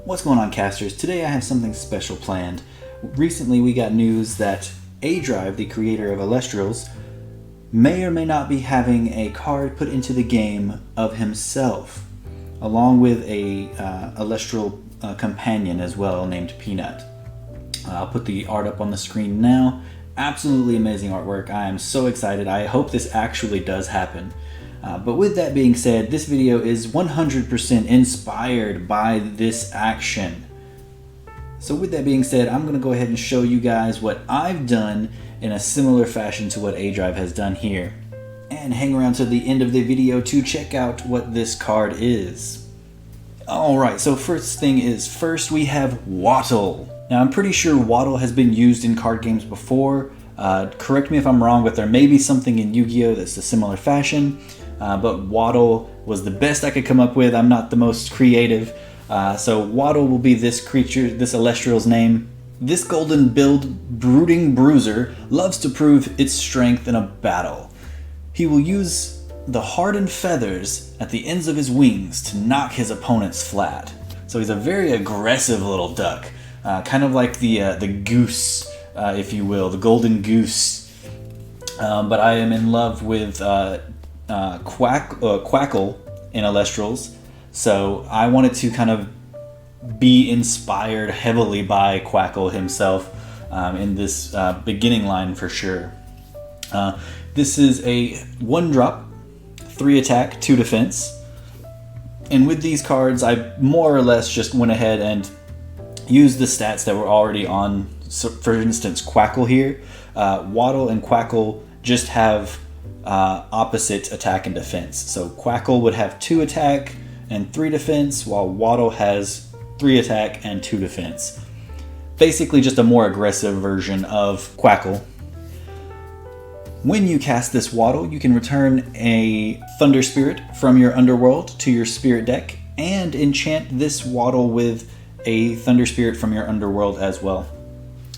What's going on, casters? Today I have something special planned. Recently we got news that A-Drive, the creator of Elestrals, may or may not be having a card put into the game of himself, along with a Elestral companion as well named Peanut. I'll put the art up on the screen now. Absolutely amazing artwork. I am so excited. I hope this actually does happen. But with that being said, this video is 100% inspired by this action. So with that being said, I'm going to go ahead and show you guys what I've done in a similar fashion to what A-Drive has done here. And hang around to the end of the video to check out what this card is. Alright, so first thing is first we have Waddle. Now I'm pretty sure Waddle has been used in card games before. Correct me if I'm wrong, but there may be something in Yu-Gi-Oh! That's a similar fashion. But Waddle was the best I could come up with. I'm not the most creative. So Waddle will be this creature, this Elestral's name. This golden build brooding bruiser loves to prove its strength in a battle. He will use the hardened feathers at the ends of his wings to knock his opponents flat. So he's a very aggressive little duck, kind of like the goose, if you will, the golden goose. But I am in love with Quackle in Elestrals, so I wanted to kind of be inspired heavily by Quackle himself in this beginning line for sure. This is a 1-drop, 3 attack, 2 defense, and with these cards I more or less just went ahead and used the stats that were already on. So for instance, Quackle here, Waddle and Quackle just have opposite attack and defense. So Quackle would have 2 attack and 3 defense, while Waddle has 3 attack and 2 defense. Basically just a more aggressive version of Quackle. When you cast this Waddle, you can return a Thunder Spirit from your underworld to your spirit deck and enchant this Waddle with a Thunder Spirit from your underworld as well.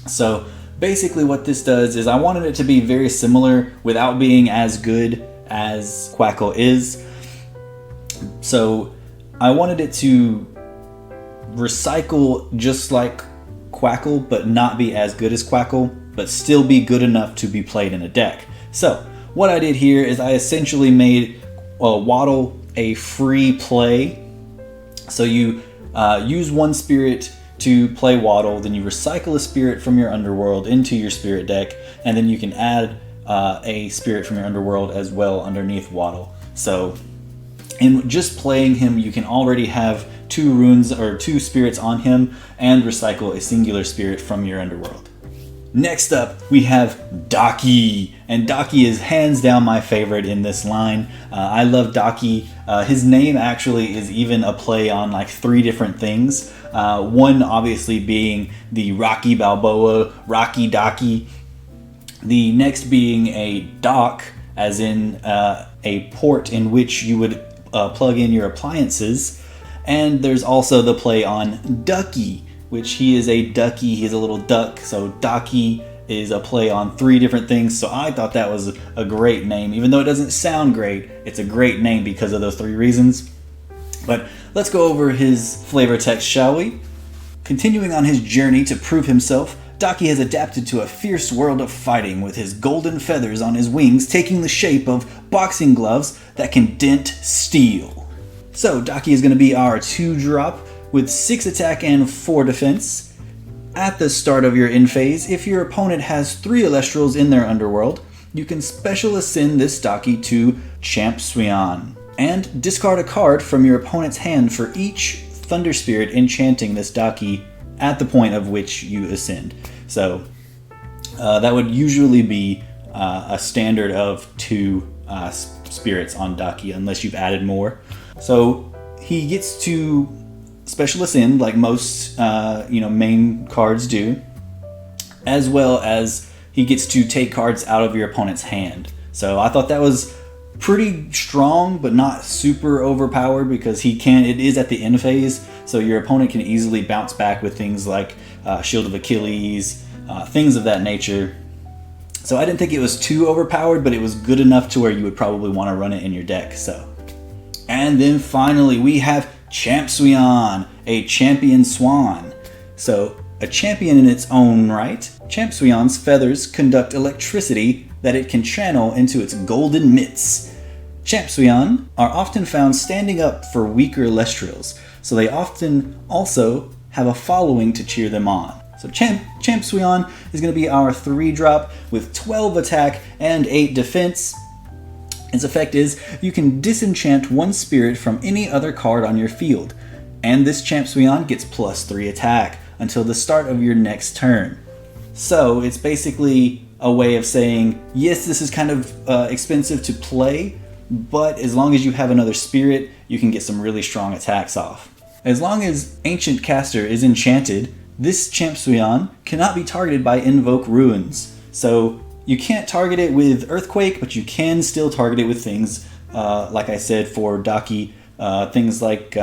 So basically what this does is I wanted it to be very similar without being as good as Quackle is. So I wanted it to recycle just like Quackle, but not be as good as Quackle, but still be good enough to be played in a deck. So what I did here is I essentially made Waddle a free play. So you use 1 spirit to play Waddle, then you recycle a spirit from your underworld into your spirit deck, and then you can add a spirit from your underworld as well underneath Waddle. So in just playing him, you can already have 2 runes or 2 spirits on him and recycle a singular spirit from your underworld. Next up, we have Daki, and Daki is hands down my favorite in this line. I love Daki. His name actually is even a play on like 3 different things. One obviously being the Rocky Balboa, Rocky Daki. The next being a dock, as in a port in which you would plug in your appliances. And there's also the play on Ducky, which he is a ducky, he's a little duck, so Daki is a play on 3 different things, so I thought that was a great name. Even though it doesn't sound great, it's a great name because of those 3 reasons. But let's go over his flavor text, shall we? Continuing on his journey to prove himself, Daki has adapted to a fierce world of fighting, with his golden feathers on his wings taking the shape of boxing gloves that can dent steel. So Daki is going to be our 2-drop with 6 attack and 4 defense. At the start of your end phase, if your opponent has 3 Elestrals in their underworld, you can special ascend this Daki to Champ Suyan and discard a card from your opponent's hand for each Thunder Spirit enchanting this Daki at the point of which you ascend. So that would usually be a standard of 2 spirits on Daki unless you've added more. So he gets to special ascend like most main cards do, as well as he gets to take cards out of your opponent's hand. So I thought that was pretty strong, but not super overpowered, because it is at the end phase, so your opponent can easily bounce back with things like Shield of Achilles, things of that nature. So I didn't think it was too overpowered, but it was good enough to where you would probably want to run it in your deck. So, and then finally we have Champ Suyan, a champion swan. So, a champion in its own right, Champ Suion's feathers conduct electricity that it can channel into its golden mitts. Champ Suion are often found standing up for weaker Elestrals, so they often also have a following to cheer them on. So Champ Suion is going to be our 3-drop with 12 attack and 8 defense. Its effect is you can disenchant one spirit from any other card on your field, and this Champ Suion gets +3 attack until the start of your next turn. So it's basically a way of saying, yes, this is kind of expensive to play, but as long as you have another spirit, you can get some really strong attacks off. As long as Ancient Caster is enchanted, this Champ Suion cannot be targeted by Invoke Ruins. So you can't target it with Earthquake, but you can still target it with things, like I said, for Daki, things like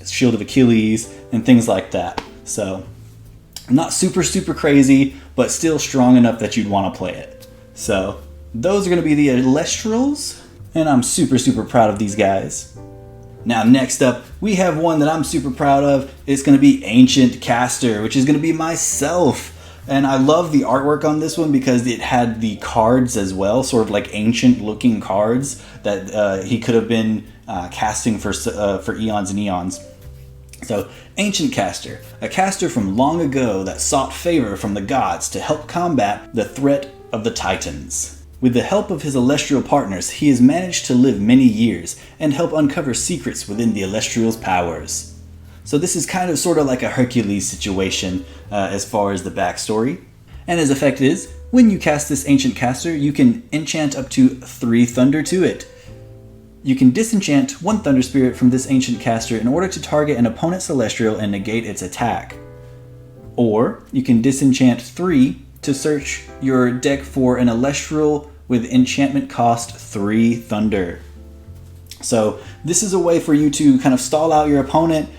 Shield of Achilles and things like that. So not super crazy, but still strong enough that you'd want to play it. So those are going to be the Elestrals, and I'm super proud of these guys. Now next up, we have one that I'm super proud of. It's going to be Ancient Caster, which is going to be myself. And I love the artwork on this one because it had the cards as well, sort of like ancient looking cards that he could have been casting for eons and eons. So, Ancient Caster, a caster from long ago that sought favor from the gods to help combat the threat of the Titans. With the help of his Elestral partners, he has managed to live many years and help uncover secrets within the Elestral's powers. So this is kind of sort of like a Hercules situation as far as the backstory. And his effect is, when you cast this Ancient Caster, you can enchant up to 3 thunder to it. You can disenchant 1 Thunder Spirit from this Ancient Caster in order to target an opponent's Celestial and negate its attack. Or, you can disenchant 3 to search your deck for an Elestral with enchantment cost 3 Thunder. So, this is a way for you to kind of stall out your opponent.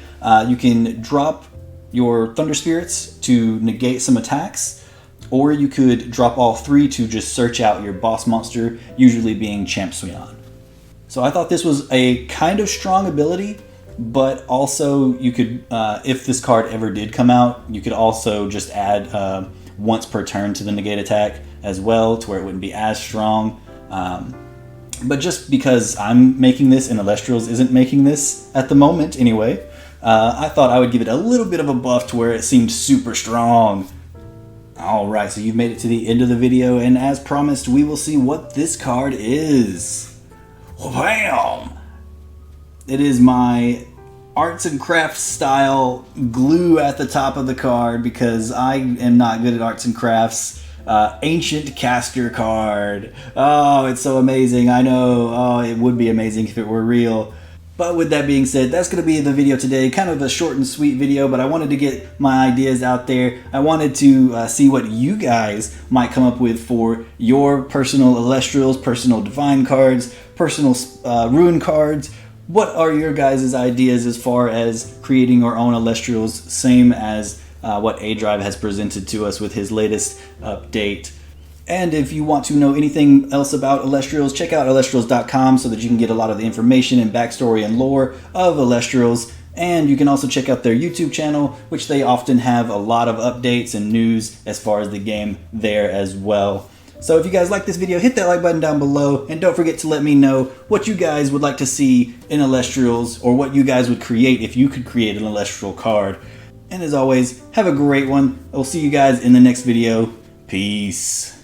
You can drop your Thunder Spirits to negate some attacks, or you could drop all 3 to just search out your boss monster, usually being Champ Suion. So I thought this was a kind of strong ability, but also you could, if this card ever did come out, you could also just add once per turn to the negate attack as well, to where it wouldn't be as strong. But just because I'm making this and Elestrals isn't making this at the moment anyway, I thought I would give it a little bit of a buff to where it seemed super strong. Alright, so you've made it to the end of the video, and as promised, we will see what this card is. Wham! It is my arts and crafts style glue at the top of the card because I am not good at arts and crafts. Ancient Caster card. Oh, it's so amazing. I know. Oh, it would be amazing if it were real. But with that being said, that's going to be the video today. Kind of a short and sweet video, but I wanted to get my ideas out there. I wanted to see what you guys might come up with for your personal Elestrals, personal Divine cards, personal Rune cards. What are your guys' ideas as far as creating your own Elestrals, same as what A-Drive has presented to us with his latest update? And if you want to know anything else about Elestrals, check out Elestrals.com so that you can get a lot of the information and backstory and lore of Elestrals. And you can also check out their YouTube channel, which they often have a lot of updates and news as far as the game there as well. So if you guys like this video, hit that like button down below, and don't forget to let me know what you guys would like to see in Elestrals, or what you guys would create if you could create an Elestral card. And as always, have a great one. I'll see you guys in the next video. Peace.